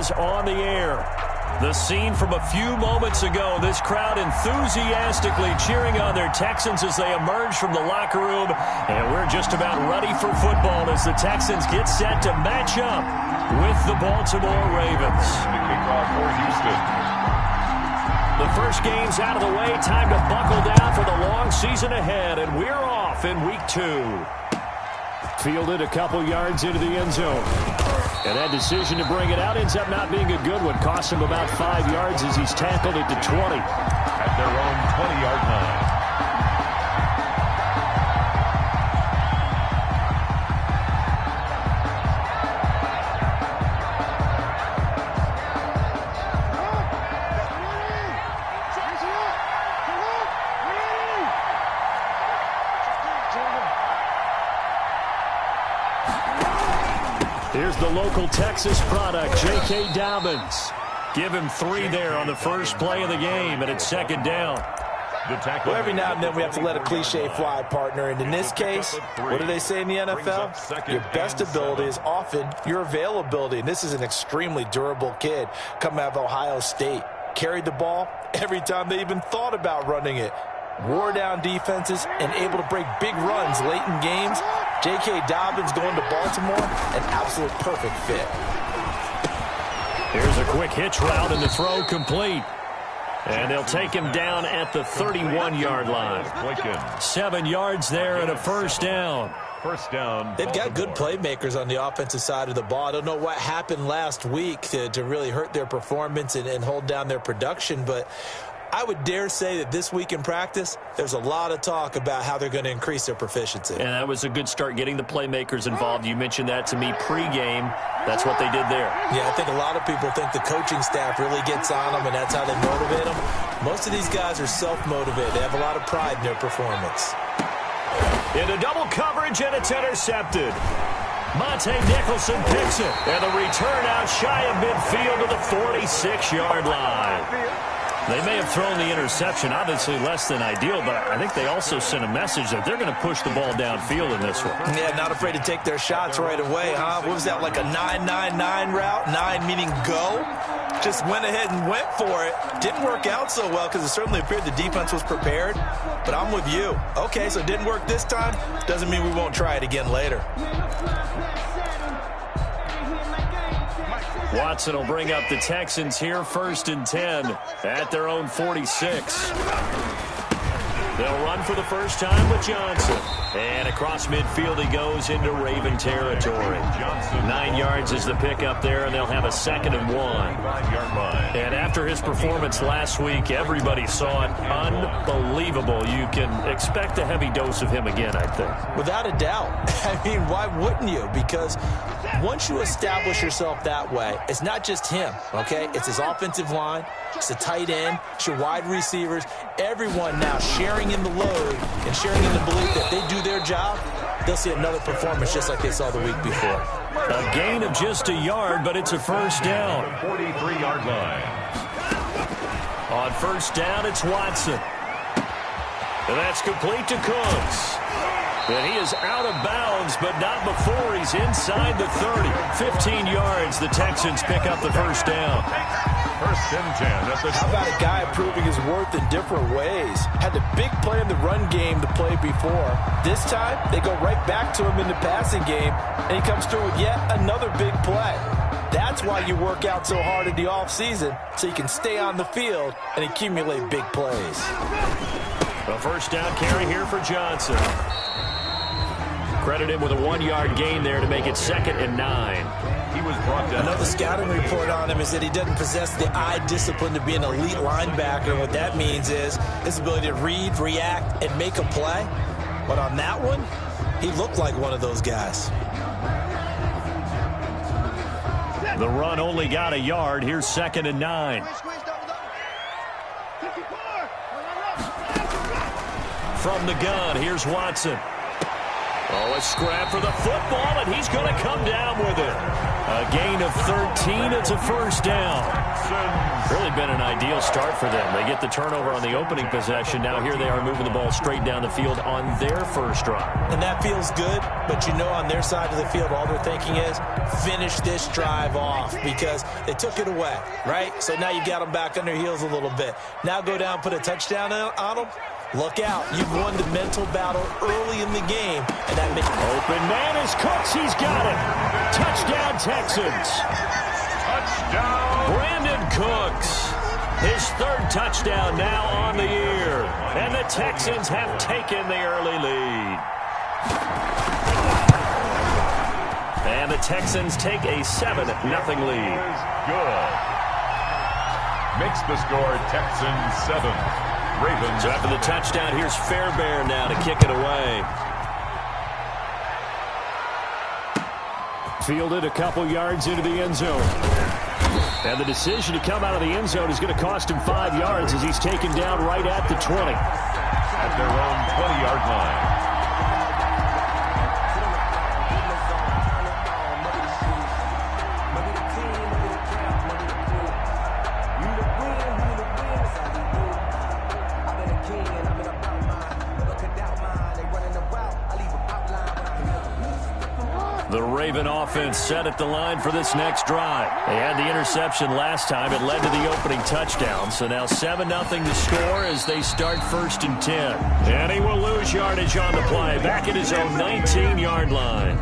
is on the air. The scene from a few moments ago, this crowd enthusiastically cheering on their Texans as they emerge from the locker room. And we're just about ready for football as the Texans get set to match up with the Baltimore Ravens. The kickoff for Houston. The first game's out of the way. Time to buckle down for the long season ahead. And we're off in week 2. Fielded a couple yards into the end zone. And that decision to bring it out ends up not being a good one. Cost him about 5 yards as he's tackled it to 20. At their own 20-yard line. Here's the local Texas product, J.K. Dobbins. Give him 3 there on the first play of the game, and it's second down. Well, every now and then we have to let a cliche fly, partner. And in this case, what do they say in the NFL? Your best ability is often your availability. And this is an extremely durable kid coming out of Ohio State. Carried the ball every time they even thought about running it. Wore down defenses and able to break big runs late in games. J.K. Dobbins going to Baltimore, an absolute perfect fit. Here's a quick hitch route and the throw complete. And they'll take him down at the 31-yard line. 7 yards there and a first down. First down. They've got good playmakers on the offensive side of the ball. I don't know what happened last week to really hurt their performance and hold down their production, but I would dare say that this week in practice, there's a lot of talk about how they're going to increase their proficiency. And that was a good start getting the playmakers involved. You mentioned that to me pregame. That's what they did there. Yeah, I think a lot of people think the coaching staff really gets on them, and that's how they motivate them. Most of these guys are self-motivated. They have a lot of pride in their performance. Into double coverage, and it's intercepted. Monte Nicholson picks it. And the return out shy of midfield to the 46-yard line. They may have thrown the interception, obviously less than ideal, but I think they also sent a message that they're going to push the ball downfield in this one. Yeah, not afraid to take their shots right away, huh? What was that, like a 9-9-9 route? 9 meaning go? Just went ahead and went for it. Didn't work out so well because it certainly appeared the defense was prepared, but I'm with you. Okay, so it didn't work this time. Doesn't mean we won't try it again later. Watson will bring up the Texans here, 1st and 10 at their own 46. They'll run for the first time with Johnson. And across midfield he goes into Raven territory. 9 yards is the pickup there, and they'll have a 2nd and 1. 5-yard line. And after his performance last week, everybody saw it. Unbelievable. You can expect a heavy dose of him again, I think. Without a doubt. I mean, why wouldn't you? Because once you establish yourself that way, it's not just him, okay? It's his offensive line, it's the tight end, it's your wide receivers, everyone now sharing in the load and sharing in the belief that they do their job, they'll see another performance just like they saw the week before. A gain of just a yard, but it's a first down. 43-yard line. On first down, it's Watson. And that's complete to Cooks. And he is out of bounds, but not before he's inside the 30. 15 yards, the Texans pick up the first down. 1st and 10. How about a guy proving his worth in different ways? Had the big play in the run game the play before. This time, they go right back to him in the passing game, and he comes through with yet another big play. That's why you work out so hard in the offseason, so you can stay on the field and accumulate big plays. A first down carry here for Johnson. Credit him with a 1-yard gain there to make it 2nd and 9. He was brought down. Another scouting report on him is that he doesn't possess the eye discipline to be an elite linebacker. And what that means is his ability to read, react, and make a play. But on that one, he looked like one of those guys. The run only got a yard. Here's 2nd and 9. From the gun, here's Watson. Oh, a scrap for the football, and he's going to come down with it. A gain of 13. It's a first down. Really been an ideal start for them. They get the turnover on the opening possession. Now here they are moving the ball straight down the field on their first drive. And that feels good, but you know on their side of the field all they're thinking is finish this drive off because they took it away, right? So now you got them back on their heels a little bit. Now go down, put a touchdown on them. Look out. You've won the mental battle early in the game. And that open man is Cooks. He's got it. Touchdown, Texans. Touchdown. Brandon Cooks. His third touchdown now on the year. And the Texans have taken the early lead. And the Texans take a 7-0 lead. Good. Makes the score Texans 7. Ravens. So after the touchdown, here's Fairbairn now to kick it away. Fielded a couple yards into the end zone. And the decision to come out of the end zone is going to cost him 5 yards as he's taken down right at the 20. At their own 20-yard line. The Raven offense set at the line for this next drive. They had the interception last time. It led to the opening touchdown. So now 7-0 to score as they start 1st and 10. And he will lose yardage on the play. Back at his own 19-yard line.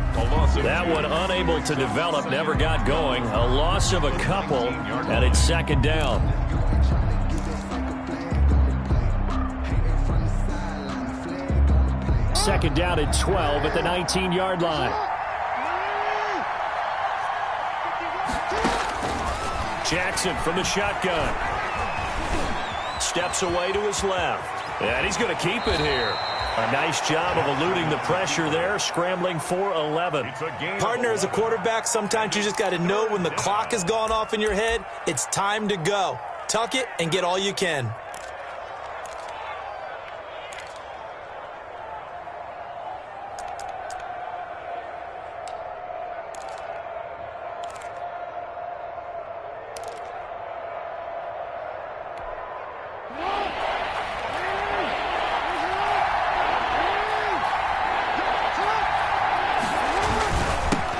That one unable to develop, never got going. A loss of a couple, and it's 2nd down. Second down at 12 at the 19-yard line. Jackson from the shotgun. Steps away to his left. And he's going to keep it here. A nice job of eluding the pressure there, scrambling for 11. Partner, as a quarterback, sometimes you just got to know when the clock has gone off in your head, it's time to go. Tuck it and get all you can.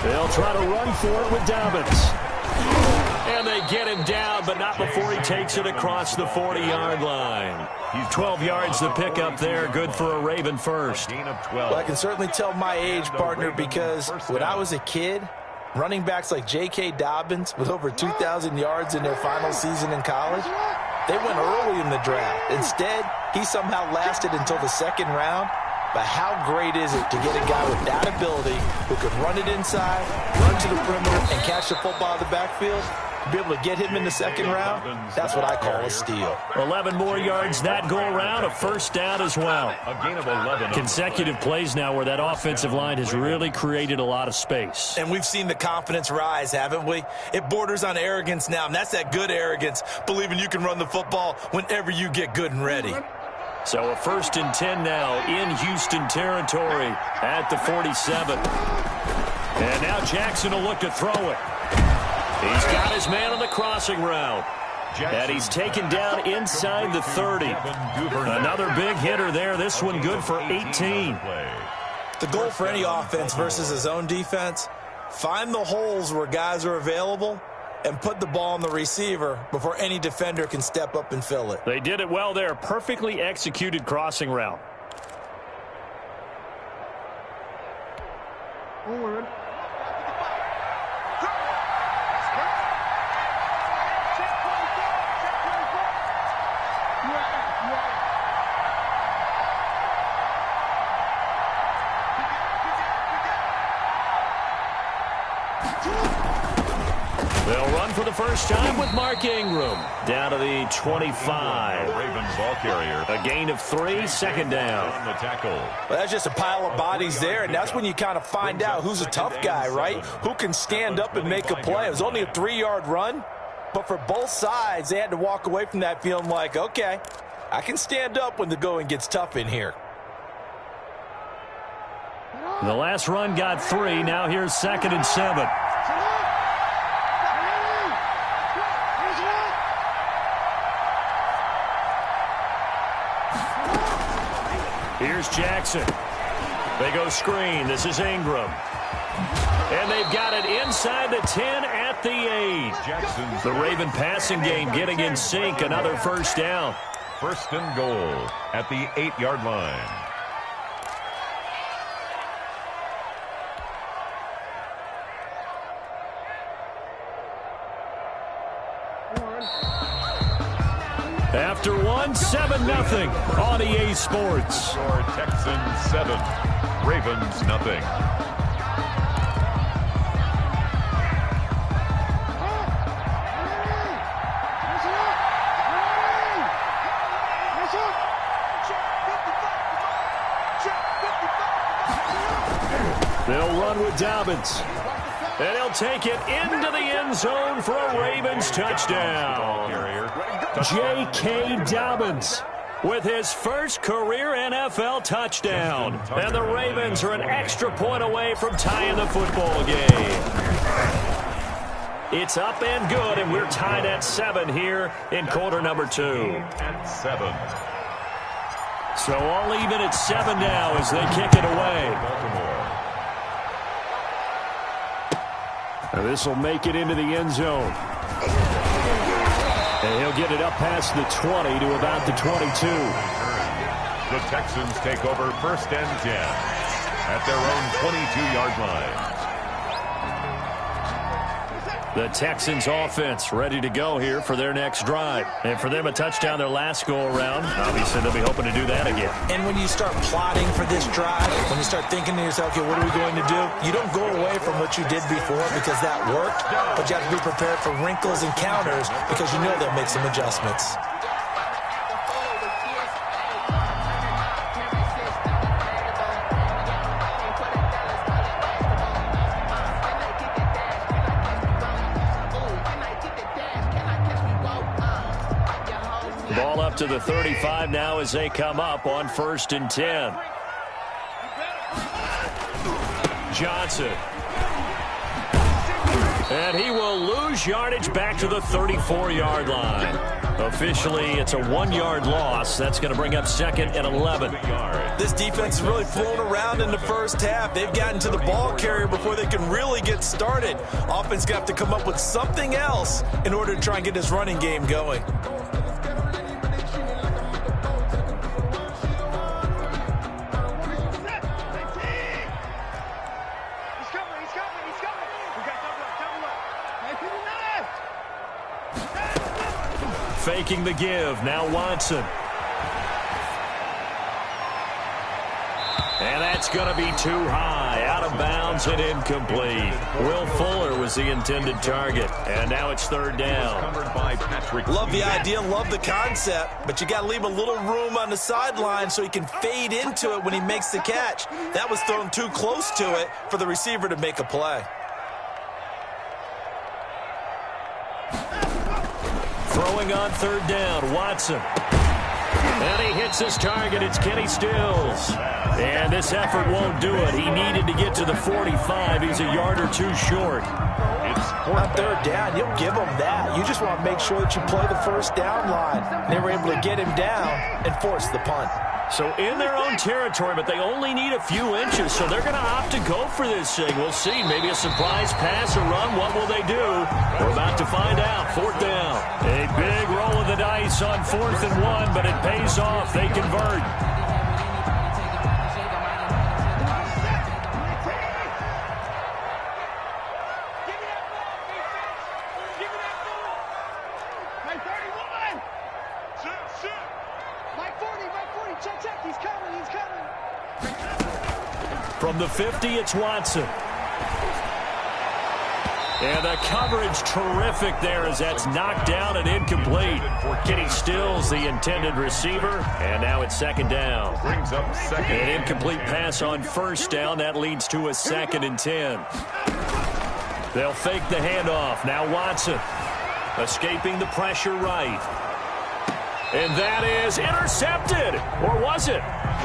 They'll try to run for it with Dobbins. And they get him down, but not before he takes it across the 40-yard line. 12 yards to pick up there. Good for a Raven first. Well, I can certainly tell my age, partner, because when I was a kid, running backs like J.K. Dobbins with over 2,000 yards in their final season in college, they went early in the draft. Instead, he somehow lasted until the 2nd round. But how great is it to get a guy with that ability who can run it inside, run to the perimeter, and catch the football out of the backfield? To be able to get him in the 2nd round, that's what I call a steal. 11 more yards that go around, a first down as well. A gain of 11. Consecutive plays now where that offensive line has really created a lot of space. And we've seen the confidence rise, haven't we? It borders on arrogance now, and that's that good arrogance, believing you can run the football whenever you get good and ready. So a 1st and 10 now in Houston territory at the 47. And now Jackson will look to throw it. He's got his man on the crossing route. And he's taken down inside the 30. Another big hitter there. This one good for 18. The goal for any offense versus his own defense, find the holes where guys are available and put the ball on the receiver before any defender can step up and fill it. They did it well there. Perfectly executed crossing route. They'll run for the first time with Mark Ingram down to the 25. Ravens ball carrier. A gain of 3, 2nd down. On the tackle. Well, that's just a pile of bodies there, and that's when you kind of find out who's a tough guy, right? Who can stand up and make a play. It was only a 3-yard run, but for both sides, they had to walk away from that feeling like, okay, I can stand up when the going gets tough in here. The last run got 3. Now here's 2nd and 7. Here's Jackson. They go screen. This is Ingram. And they've got it inside the 10 at the 8. The Raven passing game getting in sync. Another first down. First and goal at the 8-yard line. After 7-0 on EA Sports. Score Texans 7, Ravens nothing. They'll run with Dobbins. And he'll take it into the end zone for a Ravens touchdown. J.K. Dobbins with his first career NFL touchdown. And the Ravens are an extra point away from tying the football game. It's up and good, and we're tied at 7 here in quarter number 2. At 7. So all even at 7 now as they kick it away. Baltimore. This will make it into the end zone. And he'll get it up past the 20 to about the 22. The Texans take over first and 10 at their own 22-yard line. The Texans offense ready to go here for their next drive. And for them, a touchdown their last go-around. Obviously, they'll be hoping to do that again. And when you start plotting for this drive, when you start thinking to yourself, okay, what are we going to do? You don't go away from what you did before because that worked, but you have to be prepared for wrinkles and counters because you know they'll make some adjustments. Ball up to the 35 now as they come up on 1st and 10. Johnson. And he will lose yardage back to the 34-yard line. Officially, it's a 1-yard loss. That's going to bring up 2nd and 11. This defense is really fooling around in the first half. They've gotten to the ball carrier before they can really get started. Offense going to have to come up with something else in order to try and get this running game going. Faking the give. Now Watson. And that's going to be too high. Out of bounds and incomplete. Will Fuller was the intended target. And now it's 3rd down. Love the idea, love the concept, but you got to leave a little room on the sideline so he can fade into it when he makes the catch. That was thrown too close to it for the receiver to make a play. Throwing on 3rd down, Watson. And he hits his target. It's Kenny Stills. And this effort won't do it. He needed to get to the 45. He's a yard or 2 short. On 3rd down, you'll give him that. You just want to make sure that you play the first down line. They were able to get him down and force the punt. So in their own territory, but they only need a few inches, so they're going to opt to go for this thing. We'll see. Maybe a surprise pass or run. What will they do? We're about to find out. 4th down. A big roll of the dice on 4th and 1, but it pays off. They convert. From the 50, it's Watson. And the coverage terrific there as that's knocked down and incomplete. Kenny Stills, the intended receiver, and now it's 2nd down. Brings up 2nd. An incomplete pass on 1st down. That leads to a 2nd and 10. They'll fake the handoff. Now Watson escaping the pressure right. And that is intercepted. Or was it?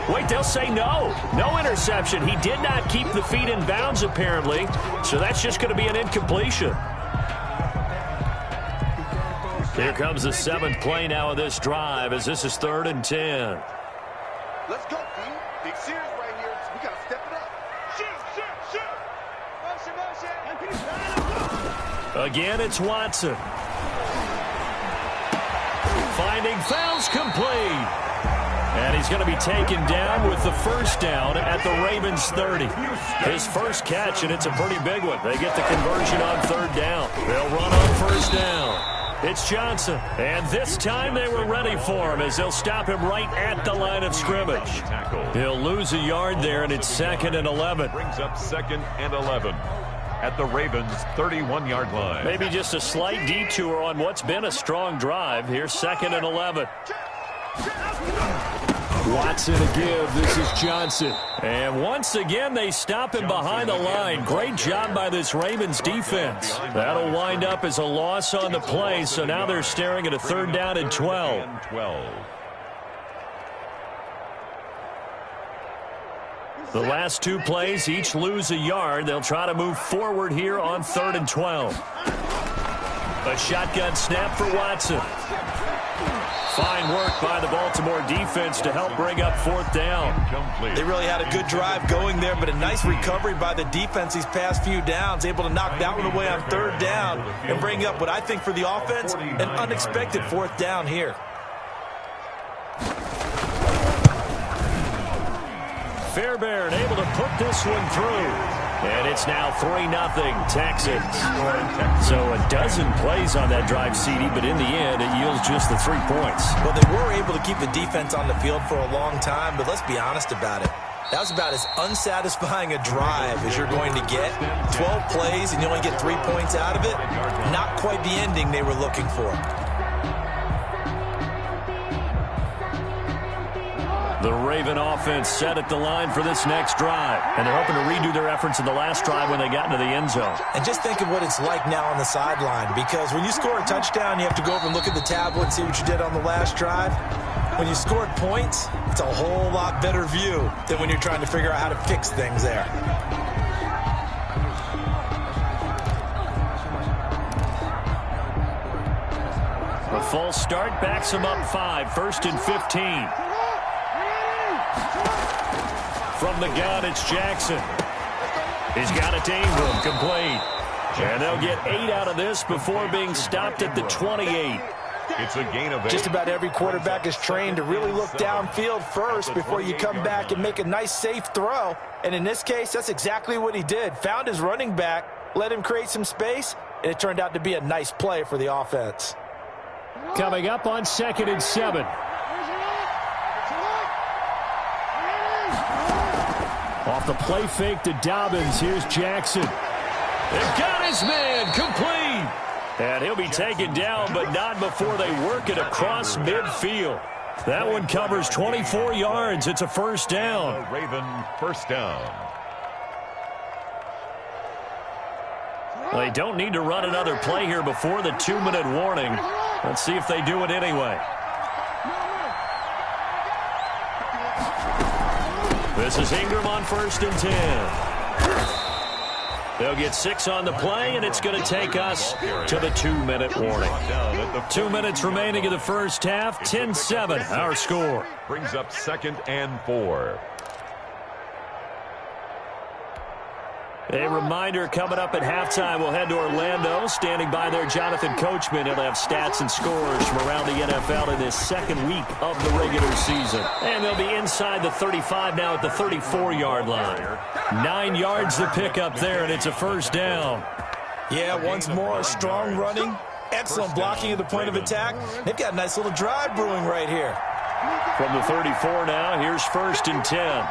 Wait, they'll say no. No interception. He did not keep the feet in bounds, apparently. So that's just going to be an incompletion. Here comes the 7th play now of this drive as this is 3rd and 10. Let's go, team. Big series right here. We got to step it up. Shoot. Motion. Again, it's Watson. Finding fouls complete. And he's going to be taken down with the first down at the Ravens 30. His first catch, and it's a pretty big one. They get the conversion on third down. They'll run on first down. It's Johnson, and this time they were ready for him as they'll stop him right at the line of scrimmage. He'll lose a yard there, and it's 2nd and 11. Brings up 2nd and 11 at the Ravens' 31-yard line. Maybe just a slight detour on what's been a strong drive. Here's 2nd and 11. Watson to give. This is Johnson. And once again, they stop him behind the line. Great job by this Ravens defense. That'll wind up as a loss on the play, so now they're staring at a 3rd down and 12. The last 2 plays each lose a yard. They'll try to move forward here on 3rd and 12. A shotgun snap for Watson. Fine work by the Baltimore defense to help bring up 4th down. They really had a good drive going there, but a nice recovery by the defense these past few downs, able to knock that one away on 3rd down and bring up what I think for the offense, an unexpected 4th down here. Fairbairn able to put this one through. And it's now 3-0 Texans. So a dozen plays on that drive, CD, but in the end, it yields just the 3 points. Well, they were able to keep the defense on the field for a long time, but let's be honest about it. That was about as unsatisfying a drive as you're going to get. 12 plays, and you only get 3 points out of it. Not quite the ending they were looking for. The Raven offense set at the line for this next drive. And they're hoping to redo their efforts in the last drive when they got into the end zone. And just think of what it's like now on the sideline. Because when you score a touchdown, you have to go over and look at the tablet and see what you did on the last drive. When you scored points, it's a whole lot better view than when you're trying to figure out how to fix things there. A false start backs them up 5, 1st and 15. From the gun, it's Jackson. He's got it to Ingram, complete. And they'll get 8 out of this before being stopped at the 28. It's a gain of 8. Just about every quarterback is trained to really look downfield first before you come back and make a nice, safe throw. And in this case, that's exactly what he did. Found his running back, let him create some space, and it turned out to be a nice play for the offense. Coming up on 2nd and 7. Off the play fake to Dobbins, here's Jackson. They've got his man, complete. And he'll be taken down, but not before they work it across midfield. That one covers 24 yards. It's a 1st down. Raven 1st down. Well, they don't need to run another play here before the 2-minute warning. Let's see if they do it anyway. This is Ingram on 1st and 10. They'll get 6 on the play, and it's going to take us to the 2-minute warning. 2 minutes remaining in the first half, 10-7, our score. Brings up 2nd and 4. A reminder coming up at halftime, we'll head to Orlando. Standing by there, Jonathan Coachman. He'll have stats and scores from around the NFL in this 2nd week of the regular season. And they'll be inside the 35 now at the 34-yard line. 9 yards to pick up there, and it's a 1st down. Yeah, once more, strong running, excellent blocking at the point of attack. They've got a nice little drive brewing right here. From the 34 now, here's 1st and 10.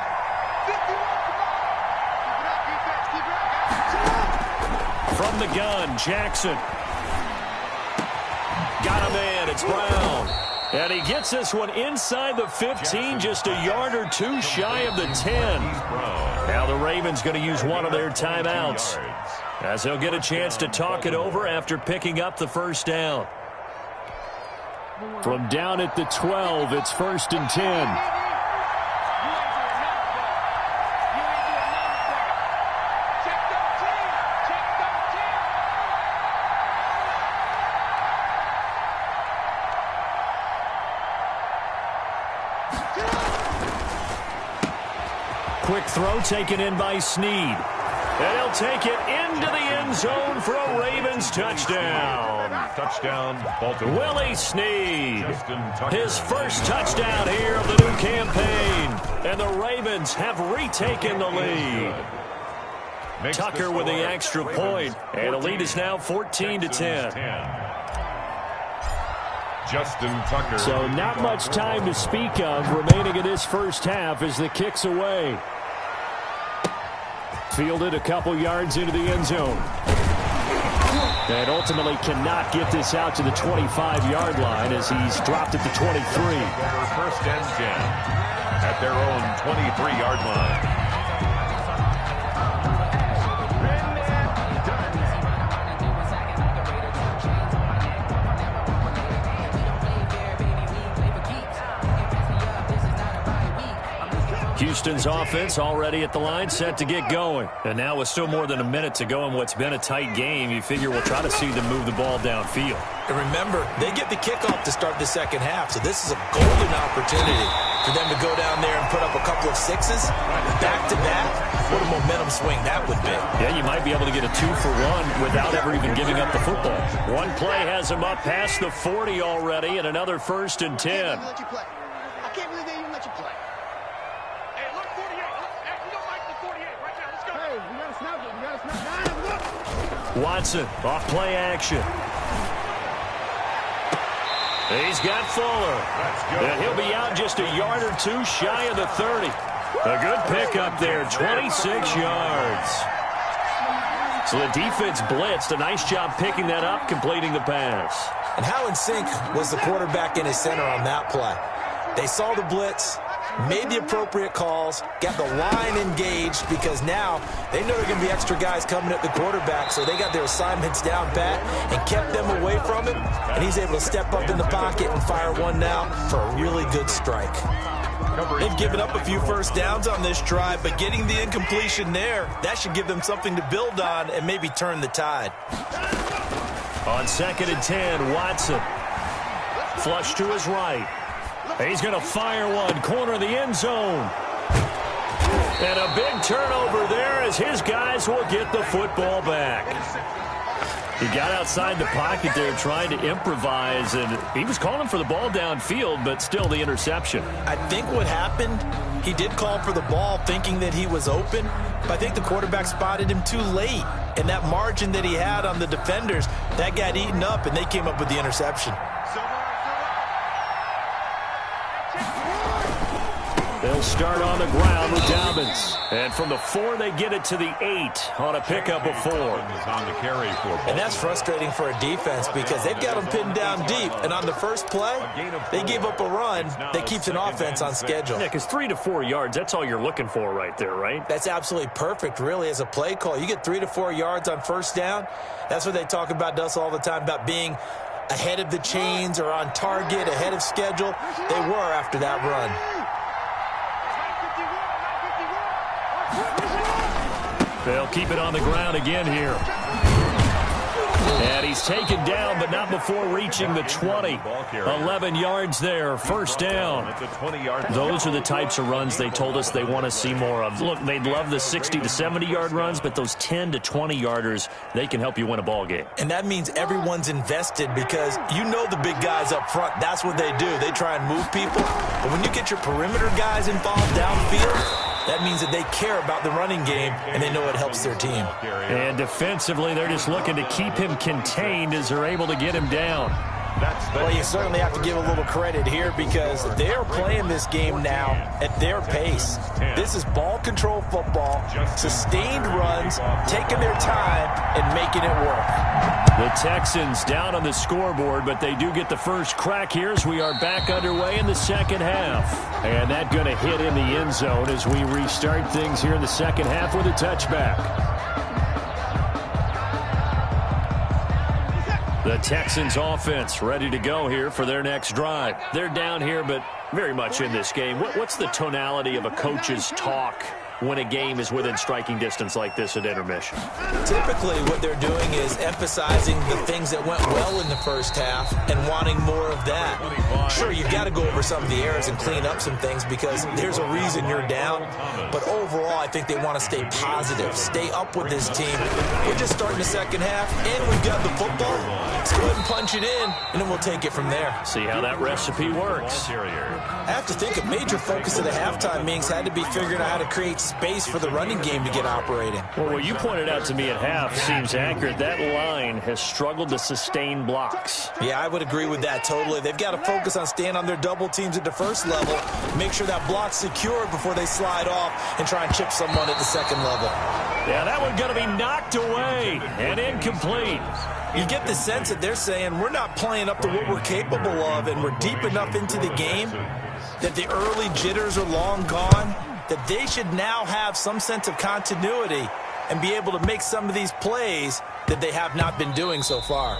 From the gun, Jackson. Got a man, it's Brown. And he gets this one inside the 15, just a yard or 2 shy of the 10. Now the Ravens going to use one of their timeouts, as they'll get a chance to talk it over after picking up the 1st down. From down at the 12, it's 1st and 10. quick throw taken in by Snead. And he'll take it into the end zone for a Ravens touchdown. Touchdown, Baltimore. Willie Snead. His first touchdown here of the new campaign. And the Ravens have retaken the lead. Tucker with the extra point. And the lead is now 14-10. Justin Tucker. So not much time to speak of remaining in this first half as the kick's away. Fielded a couple yards into the end zone. And ultimately cannot get this out to the 25-yard line as he's dropped at the 23. First and 10 at their own 23-yard line. Houston's offense already at the line, set to get going. And now with still more than a minute to go in what's been a tight game, you figure we'll try to see them move the ball downfield. And remember, they get the kickoff to start the second half, so this is a golden opportunity for them to go down there and put up a couple of sixes back-to-back. What a momentum swing that would be. Yeah, you might be able to get a 2-for-1 without ever even giving up the football. One play has him up past the 40 already, and another 1st and 10. I can't believe they even let you play. Hey, look, 48. Look, we don't like the 48 right now. Let's go. Hey, we got to snap it. We got to snap it. Look. Watson, off play action. He's got Fuller. And he'll be out just a yard or two shy of the 30. A good pickup there, 26 yards. So the defense blitzed. A nice job picking that up, completing the pass. And how in sync was the quarterback in his center on that play? They saw the blitz, made the appropriate calls, got the line engaged because now they know there are going to be extra guys coming at the quarterback, so they got their assignments down pat and kept them away from him, and he's able to step up in the pocket and fire one now for a really good strike. They've given up a few first downs on this drive, but getting the incompletion there, that should give them something to build on and maybe turn the tide. On 2nd and 10, Watson. Flush to his right. He's going to fire one, corner of the end zone. And a big turnover there as his guys will get the football back. He got outside the pocket there trying to improvise, and he was calling for the ball downfield, but still the interception. I think what happened, he did call for the ball thinking that he was open, but I think the quarterback spotted him too late. And that margin that he had on the defenders, that got eaten up, and they came up with the interception. They'll start on the ground with Dobbins. And from the 4, they get it to the 8 on a pickup of 4. And that's frustrating for a defense because they've got them pinned down deep. And on the first play, they gave up a run that keeps an offense on schedule. Yeah, because 3 to 4 yards, that's all you're looking for right there, right? That's absolutely perfect, really, as a play call. You get 3 to 4 yards on first down. That's what they talk about to us all the time, about being ahead of the chains or on target, ahead of schedule. They were after that run. They'll keep it on the ground again here. And he's taken down, but not before reaching the 20. 11 yards there, first down. Those are the types of runs they told us they want to see more of. Look, they'd love the 60 to 70-yard runs, but those 10 to 20-yarders, they can help you win a ball game. And that means everyone's invested because you know the big guys up front. That's what they do. They try and move people. But when you get your perimeter guys involved downfield, that means that they care about the running game, and they know it helps their team. And defensively, they're just looking to keep him contained as they're able to get him down. Well, you certainly have to give a little credit here because they're playing this game now at their pace. This is ball control football, sustained runs, taking their time and making it work. The Texans down on the scoreboard, but they do get the first crack here as we are back underway in the second half. And that going to hit in the end zone as we restart things here in the second half with a touchback. The Texans offense ready to go here for their next drive. They're down here, but very much in this game. What's the tonality of a coach's talk when a game is within striking distance like this at intermission? Typically, what they're doing is emphasizing the things that went well in the first half and wanting more of that. Sure, you've got to go over some of the errors and clean up some things because there's a reason you're down. But overall, I think they want to stay positive, stay up with this team. We're just starting the second half, and we've got the football. Let's go ahead and punch it in, and then we'll take it from there. See how that recipe works. I have to think a major focus of the halftime meetings had to be figuring out how to create space for the running game to get operating. Well, what you pointed out to me at half seems accurate. That line has struggled to sustain blocks. Yeah, I would agree with that totally. They've got to focus on staying on their double teams at the first level, make sure that block's secured before they slide off and try and chip someone at the second level. Yeah, that one's going to be knocked away and incomplete. You get the sense that they're saying we're not playing up to what we're capable of, and we're deep enough into the game that the early jitters are long gone, that they should now have some sense of continuity and be able to make some of these plays that they have not been doing so far.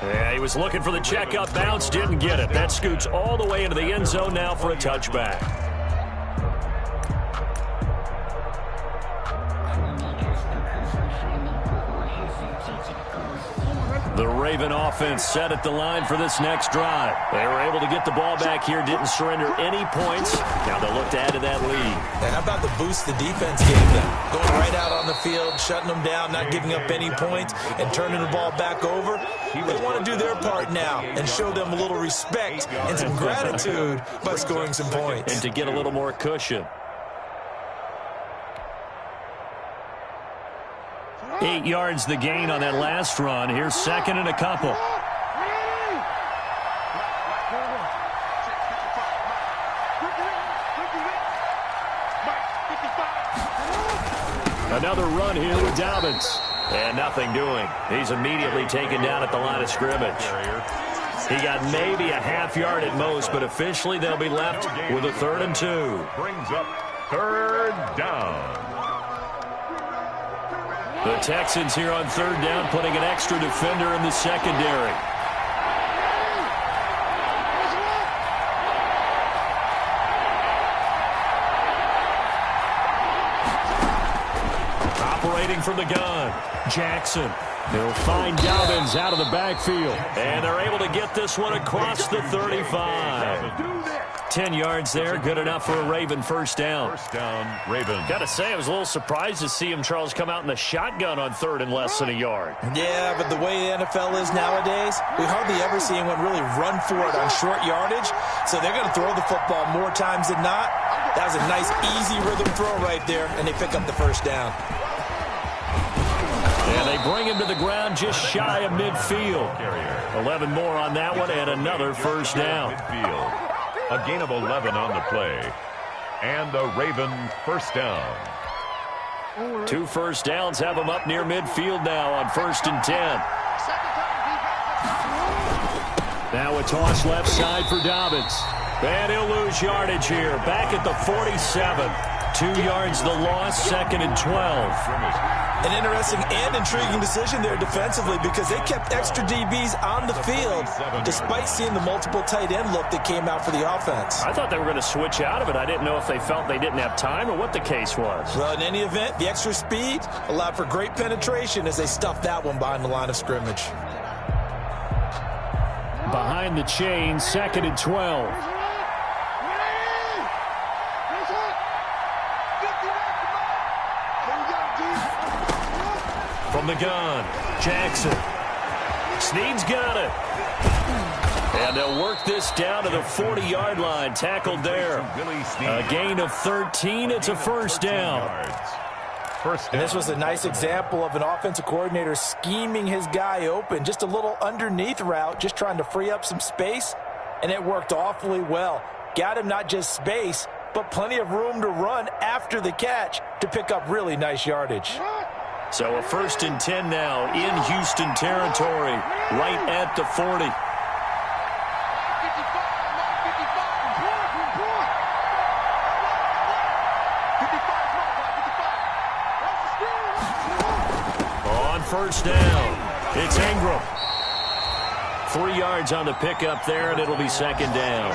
Yeah, he was looking for the check-up bounce, didn't get it. That scoots all the way into the end zone now for a touchback. The Raven offense set at the line for this next drive. They were able to get the ball back here, didn't surrender any points. Now they'll look to add to that lead. And how about the boost the defense gave them? Going right out on the field, shutting them down, not giving up any points, and turning the ball back over. They want to do their part now and show them a little respect and some gratitude by scoring some points. And to get a little more cushion. 8 yards the gain on that last run. Here's second and a couple. Another run here with Dobbins. And nothing doing. He's immediately taken down at the line of scrimmage. He got maybe a half yard at most, but officially they'll be left with a 3rd and 2. Brings up 3rd down. The Texans here on 3rd down, putting an extra defender in the secondary. Operating from the gun, Jackson. He'll find Dobbins out of the backfield. And they're able to get this one across the 35. 10 yards there, good enough for a Raven first down. First down, Raven. Got to say, I was a little surprised to see him, Charles, come out in the shotgun on 3rd and less than a yard. Yeah, but the way the NFL is nowadays, we hardly ever see anyone really run for it on short yardage. So they're going to throw the football more times than not. That was a nice, easy rhythm throw right there, and they pick up the first down. And they bring him to the ground just shy of midfield. 11 more on that one, and another first down. Midfield. A gain of 11 on the play. And a Raven first down. 2 first downs have them up near midfield now on 1st and 10. Now a toss left side for Dobbins. And he'll lose yardage here. Back at the 47. 2 yards the loss, 2nd and 12. An interesting and intriguing decision there defensively because they kept extra DBs on the field despite seeing the multiple tight end look that came out for the offense. I thought they were going to switch out of it. I didn't know if they felt they didn't have time or what the case was. Well, in any event, the extra speed allowed for great penetration as they stuffed that one behind the line of scrimmage. Behind the chain, 2nd and 12. From the gun, Jackson. Snead's got it. And they'll work this down to the 40-yard line. Tackled there. A gain of 13. It's a first down. And this was a nice example of an offensive coordinator scheming his guy open. Just a little underneath route, just trying to free up some space. And it worked awfully well. Got him not just space, but plenty of room to run after the catch to pick up really nice yardage. So a 1st and 10 now in Houston territory, right at the 40. On 1st down, it's Ingram. 3 yards on the pickup there, and it'll be second down.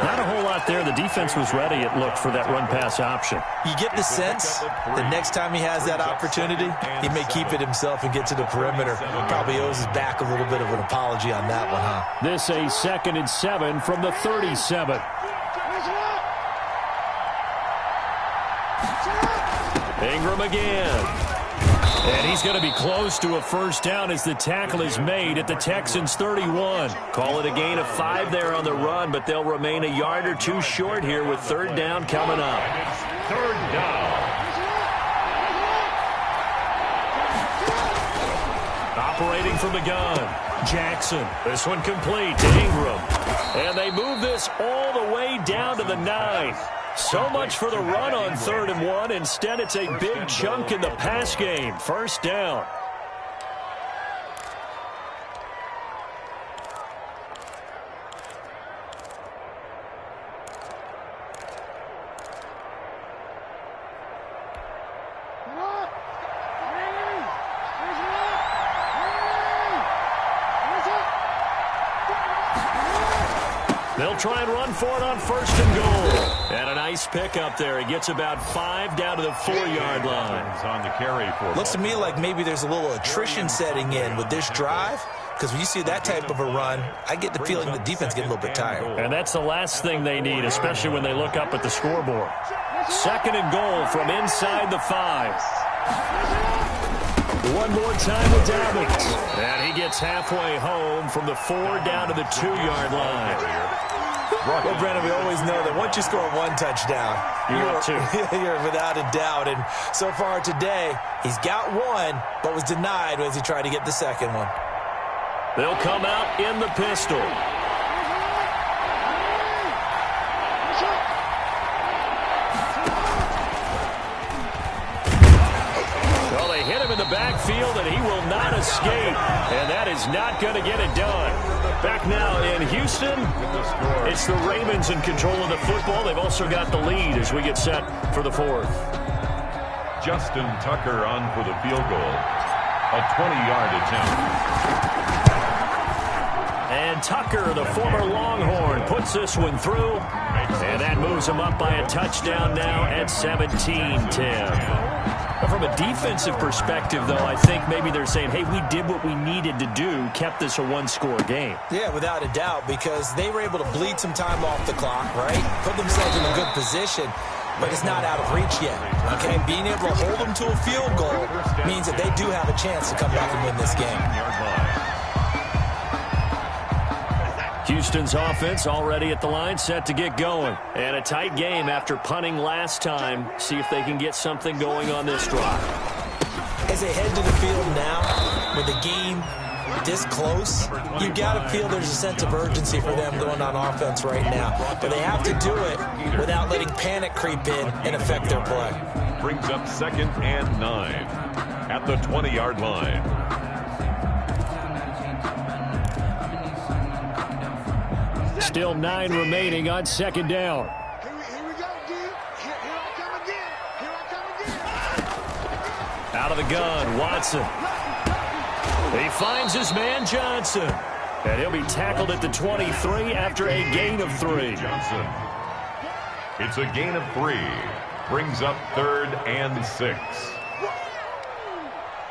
Not a whole lot there. The defense was ready, it looked, for that run-pass option. You get the sense that next time he has that opportunity, he may keep it himself and get to the perimeter. Probably owes his back a little bit of an apology on that one, huh? This a 2nd and 7 from the 37. Ingram again. And he's going to be close to a first down as the tackle is made at the Texans' 31. Call it a gain of 5 there on the run, but they'll remain a yard or two short here with 3rd down coming up. 3rd down. Operating from the gun, Jackson. This one complete to Ingram. And they move this all the way down to the 9. So much for the run on 3rd and 1. Instead, it's a big chunk in the pass game. 1st down. They'll try and run for it on 1st and goal. And a nice pick up there. He gets about 5 down to the 4-yard line. On the carry for looks to me like maybe there's a little attrition setting in with this drive, because when you see that type of a run, I get the feeling the defense getting a little bit tired. And that's the last thing they need, especially when they look up at the scoreboard. 2nd and goal from inside the 5. One more time with Dobbins. And he gets halfway home from the 4 down to the 2-yard line. Well, Brandon, we always know that once you score 1 touchdown, you're without a doubt. And so far today, he's got 1, but was denied as he tried to get the 2nd one. They'll come out in the pistol. Well, they hit him in the backfield, and he will not escape. And that is not going to get it done. Back now in Houston, it's the Ravens in control of the football. They've also got the lead as we get set for the 4th. Justin Tucker on for the field goal. A 20-yard attempt. And Tucker, the former Longhorn, puts this one through. And that moves him up by a touchdown now at 17-10. From a defensive perspective, though, I think maybe they're saying, hey, we did what we needed to do, kept this a 1-score game. Yeah, without a doubt, because they were able to bleed some time off the clock, right? Put themselves in a good position, but it's not out of reach yet, okay? Being able to hold them to a field goal means that they do have a chance to come back and win this game. Houston's offense already at the line, set to get going. And a tight game after punting last time. See if they can get something going on this drive. As they head to the field now, with the game this close, you've got to feel there's a sense of urgency for them going on offense right now. But they have to do it without letting panic creep in and affect their play. Brings up 2nd and 9 at the 20-yard line. Still 9 remaining on 2nd down. Here we go, dude. Here I come again. Here I come again. Out of the gun, Watson. He finds his man, Johnson. And he'll be tackled at the 23 after a gain of 3. Johnson. It's a gain of 3. Brings up 3rd and 6.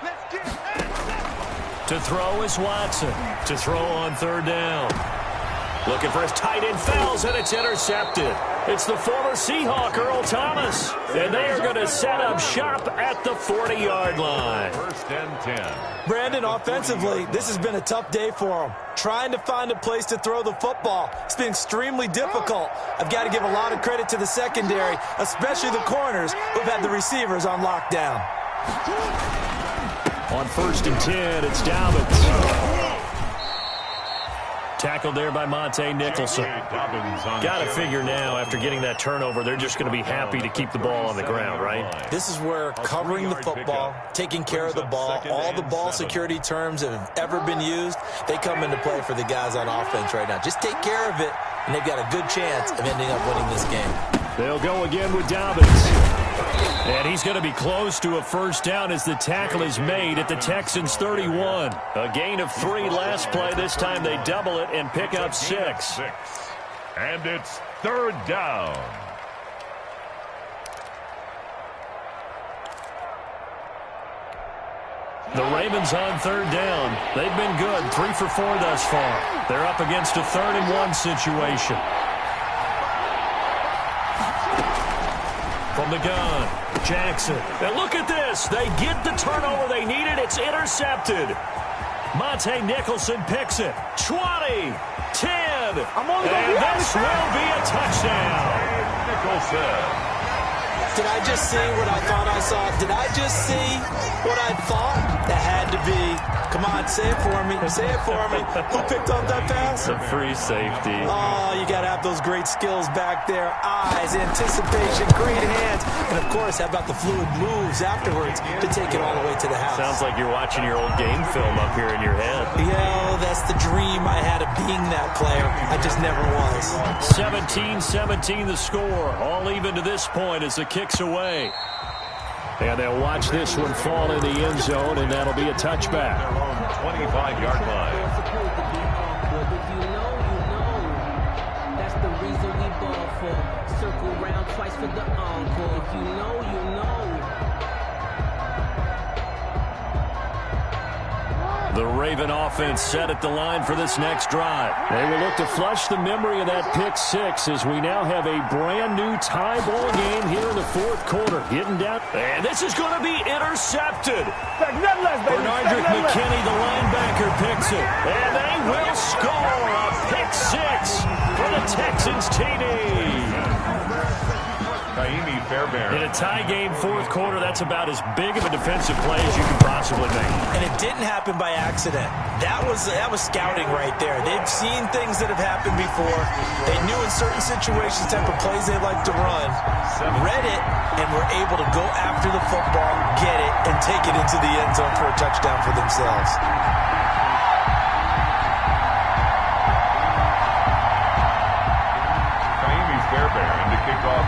Let's get it. To throw is Watson. To throw on 3rd down. Looking for his tight end, fouls, and it's intercepted. It's the former Seahawk, Earl Thomas. And they are going to set up shop at the 40-yard line. 1st and 10. Brandon, offensively, this has been a tough day for them. Trying to find a place to throw the football. It's been extremely difficult. I've got to give a lot of credit to the secondary, especially the corners who've had the receivers on lockdown. On 1st and 10, it's Dobbins. Tackled there by Monte Nicholson. Got to figure now, after getting that turnover, they're just going to be happy to keep the ball on the ground, right? This is where covering the football, taking care of the ball, all the ball security terms that have ever been used, they come into play for the guys on offense right now. Just take care of it, and they've got a good chance of ending up winning this game. They'll go again with Dobbins. And he's going to be close to a first down as the tackle is made at the Texans' 31. A gain of 3 last play. This time they double it and pick up 6. And it's 3rd down. The Ravens on 3rd down. They've been good, 3 for 4 thus far. They're up against a 3rd and 1 situation. From the gun, Jackson. And look at this. They get the turnover they needed. It's intercepted. Monte Nicholson picks it. 20, 10. And this will be a touchdown. Nicholson. Did I just see what I thought I saw? Did I just see what I thought? That had to be. Come on, say it for me. Say it for me. Who picked up that pass? A free safety. Oh, you got to have those great skills back there. Eyes, anticipation, great hands. And, of course, how about the fluid moves afterwards to take it all the way to the house? Sounds like you're watching your old game film up here in your head. Yeah, that's the dream I had of being that player. I just never was. 17-17 the score. All even to this point as the kick's away. And they'll watch this one fall in the end zone, and that'll be a touchback. 25-yard line. If you know, that's the reason we ball for. Circle round twice for the encore. If you know, you know. The Raven offense set at the line for this next drive. They will look to flush the memory of that pick 6 as we now have a brand-new tie ball game here in the 4th quarter. Getting down. And this is going to be intercepted. Bernardrick McKinney, the linebacker, picks it. And they will score a pick 6 for the Texans TD. In a tie game, 4th quarter, that's about as big of a defensive play as you can possibly make. And it didn't happen by accident. That was scouting right there. They've seen things that have happened before. They knew in certain situations type of plays they like to run, read it, and were able to go after the football, get it, and take it into the end zone for a touchdown for themselves.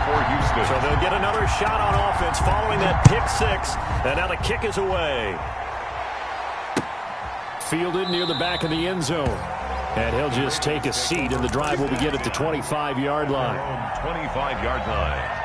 For Houston. So they'll get another shot on offense following that pick 6. And now the kick is away. Fielded near the back of the end zone. And he'll just take a seat, and the drive will begin at the 25-yard line. 25-yard line.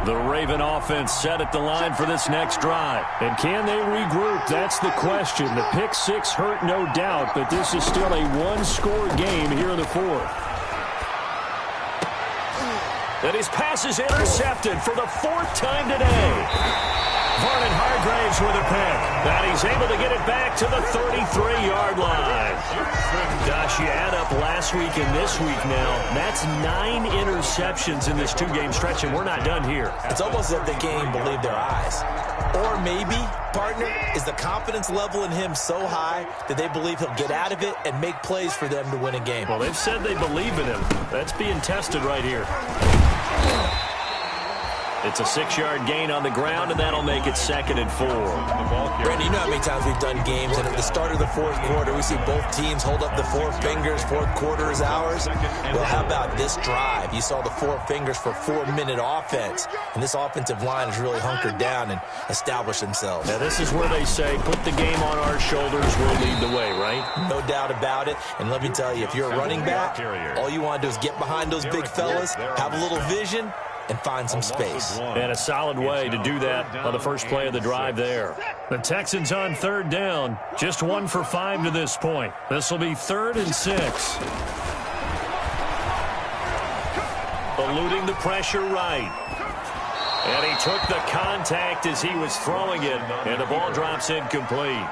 The Raven offense set at the line for this next drive. And can they regroup? That's the question. The pick 6 hurt, no doubt, but this is still a one-score game here in the 4th. And his pass is intercepted for the 4th time today. Vernon Hargraves with a pick. And he's able to get it back to the 33-yard line. Gosh, you add up last week and this week now. That's 9 interceptions in this 2-game stretch, and we're not done here. It's almost as if the game believed their eyes. Or maybe, partner, is the confidence level in him so high that they believe he'll get out of it and make plays for them to win a game. Well, they've said they believe in him. That's being tested right here. It's a 6-yard gain on the ground, and that'll make it 2nd and 4. Brandon, you know how many times we've done games, and at the start of the 4th quarter, we see both teams hold up the 4 fingers, 4th quarter is ours. Well, how about this drive? You saw the 4 fingers for 4-minute offense, and this offensive line has really hunkered down and established themselves. Now, this is where they say, put the game on our shoulders, we'll lead the way, right? No doubt about it, and let me tell you, if you're a running back, all you want to do is get behind those big fellas, have a little vision, and find some space. And a solid way to do that on the first play of the drive there. The Texans on 3rd down. Just 1 for 5 to this point. This will be 3rd and 6. Eluding the pressure right. And he took the contact as he was throwing it, and the ball drops incomplete.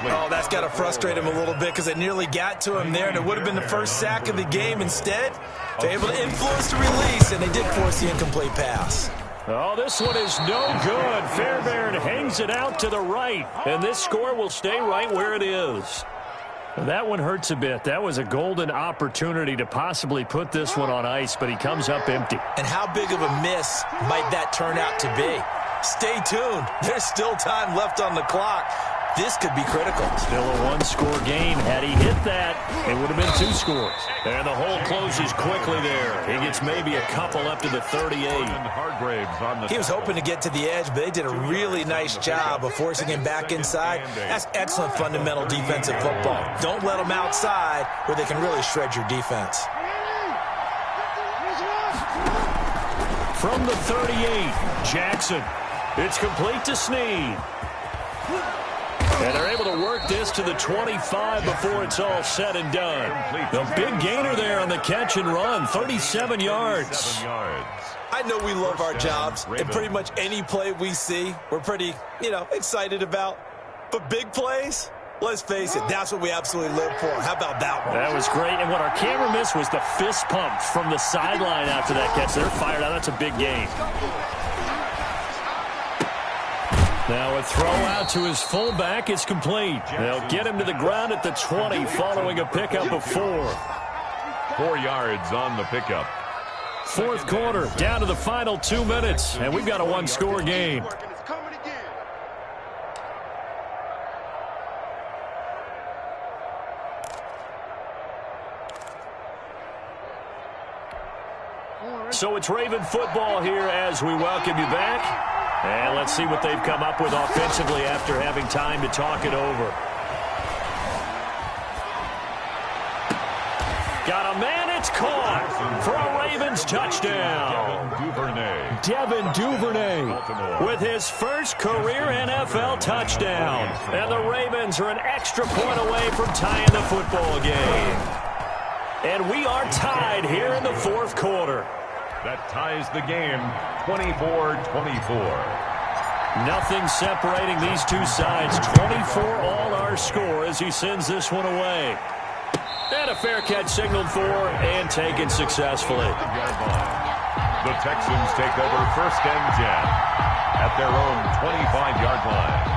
Oh, that's got to frustrate him a little bit because it nearly got to him there, and it would have been the first sack of the game. Instead, they're able to influence the release, and they did force the incomplete pass. Oh, this one is no good. Fairbairn hangs it out to the right, and this score will stay right where it is. That one hurts a bit. That was a golden opportunity to possibly put this one on ice, but he comes up empty. And how big of a miss might that turn out to be? Stay tuned. There's still time left on the clock. This could be critical. Still a one-score game. Had he hit that, it would have been 2 scores. And the hole closes quickly there. He gets maybe a couple up to the 38. He was hoping to get to the edge, but they did a really nice job of forcing him back inside. That's excellent fundamental defensive football. Don't let them outside where they can really shred your defense. From the 38, Jackson. It's complete to Snead. And they're able to work this to the 25 before it's all said and done. The big gainer there on the catch and run, 37 yards. I know we love our jobs, and pretty much any play we see, we're pretty, excited about. But big plays, let's face it, that's what we absolutely live for. How about that one? That was great, and what our camera missed was the fist pump from the sideline after that catch. They're fired out. That's a big gain. Now a throw out to his fullback is complete. They'll get him to the ground at the 20 following a pickup of 4. 4 yards on the pickup. Fourth quarter, down to the final 2 minutes, and we've got a one-score game. So it's Raven football here as we welcome you back. And let's see what they've come up with offensively after having time to talk it over. Got a man, it's caught for a Ravens touchdown. Devin Duvernay with his first career NFL touchdown. And the Ravens are an extra point away from tying the football game. And we are tied here in the fourth quarter. That ties the game, 24-24. Nothing separating these two sides. 24 all our score as he sends this one away. And a fair catch signaled for and taken successfully. The Texans take over first and 10 at their own 25-yard line.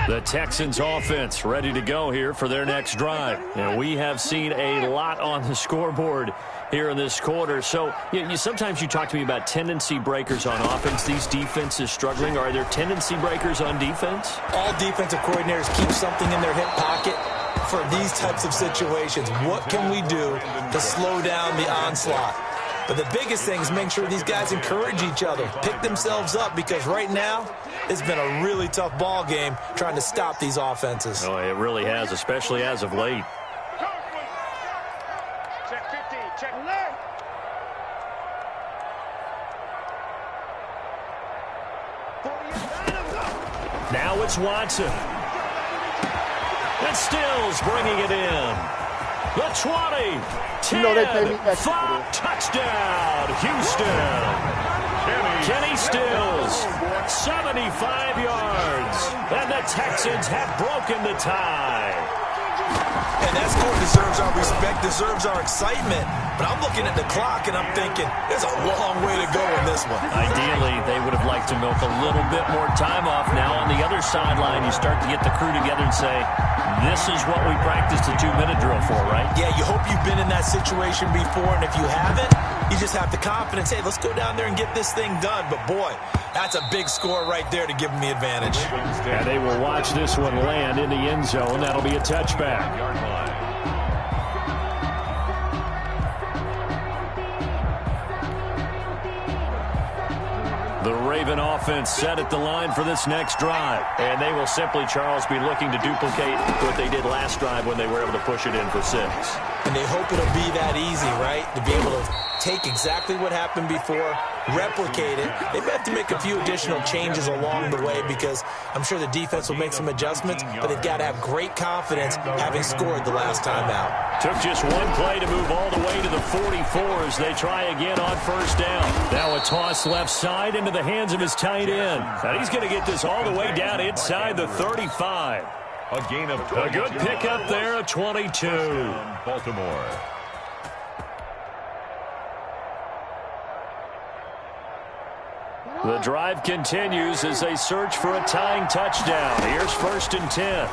The Texans offense ready to go here for their next drive. And we have seen a lot on the scoreboard here in this quarter. So sometimes you talk to me about tendency breakers on offense. These defenses struggling. Are there tendency breakers on defense? All defensive coordinators keep something in their hip pocket for these types of situations. What can we do to slow down the onslaught? But the biggest thing is make sure these guys encourage each other, pick themselves up, because right now it's been a really tough ball game trying to stop these offenses. Oh, it really has, especially as of late. Check 15, check left. Now it's Watson. And Stills bringing it in. The 20, 10, 5, touchdown, Houston. Kenny Stills, 75 yards, and the Texans have broken the tie. And that score deserves our respect, deserves our excitement. But I'm looking at the clock, and I'm thinking, there's a long way to go in this one. Ideally, they would have liked to milk a little bit more time off. Now, on the other sideline, you start to get the crew together and say, this is what we practiced the 2-minute drill for, right? Yeah, you hope you've been in that situation before, and if you haven't, you just have the confidence, hey, let's go down there and get this thing done. But, boy, that's a big score right there to give them the advantage. And they will watch this one land in the end zone. That'll be a touchback. The Raven offense set at the line for this next drive. And they will simply, Charles, be looking to duplicate what they did last drive when they were able to push it in for 6. And they hope it'll be that easy, right? To be able to take exactly what happened before, replicate it. They may have to make a few additional changes along the way because I'm sure the defense will make some adjustments, but they've got to have great confidence having scored the last time out. Took just one play to move all the way to the 44 as they try again on first down. Now a toss left side into the hands of his tight end. Now he's going to get this all the way down inside the 35. A gain of 22. A good pickup there, a 22. Baltimore. The drive continues as they search for a tying touchdown. Here's 1st and 10.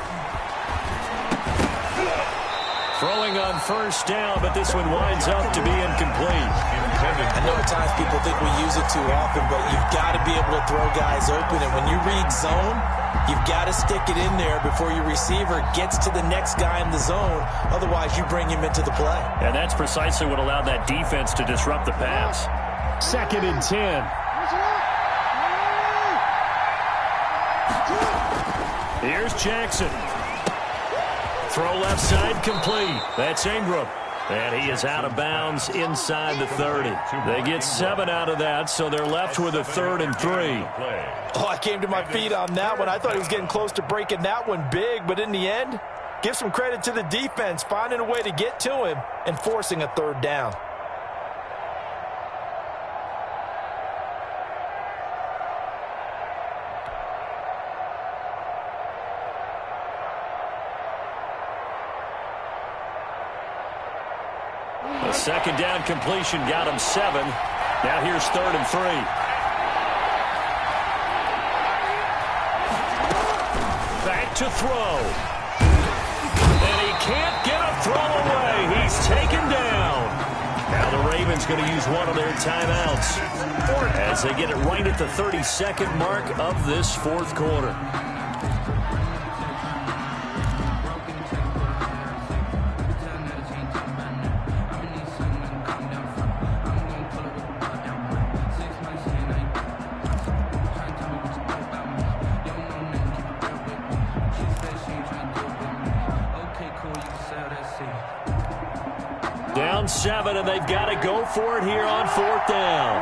Throwing on 1st down, but this one winds up to be incomplete. I know at times people think we use it too often, but you've got to be able to throw guys open. And when you read zone, you've got to stick it in there before your receiver gets to the next guy in the zone. Otherwise, you bring him into the play. And that's precisely what allowed that defense to disrupt the pass. 2nd and 10. Here's Jackson. Throw left side complete. That's Ingram. And he is out of bounds inside the 30. They get 7 out of that, so they're left with a 3rd and 3. Oh, I came to my feet on that one. I thought he was getting close to breaking that one big, but in the end, give some credit to the defense, finding a way to get to him and forcing a 3rd down. A 2nd down completion got him 7. Now here's 3rd and 3. Back to throw. And he can't get a throw away. He's taken down. Now the Ravens going to use one of their timeouts as they get it right at the 32nd mark of this 4th quarter. Down 7, and they've got to go for it here on 4th down.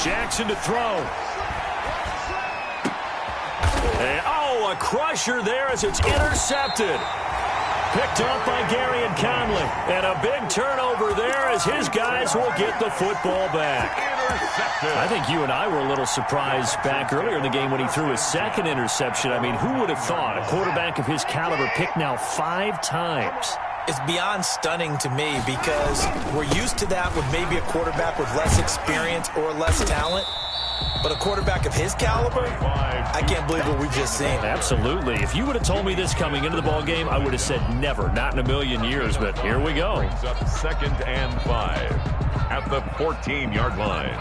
Jackson to throw. And, a crusher there as it's intercepted. Picked up by Gary and Conley. And a big turnover there as his guys will get the football back. I think you and I were a little surprised back earlier in the game when he threw his 2nd interception. I mean, who would have thought a quarterback of his caliber picked now 5 times? It's beyond stunning to me because we're used to that with maybe a quarterback with less experience or less talent. But a quarterback of his caliber, I can't believe what we've just seen. Absolutely. If you would have told me this coming into the ball game, I would have said never, not in a million years. But here we go. Brings up 2nd and 5 at the 14-yard line.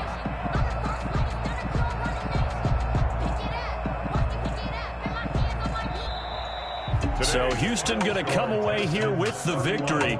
So Houston going to come away here with the victory.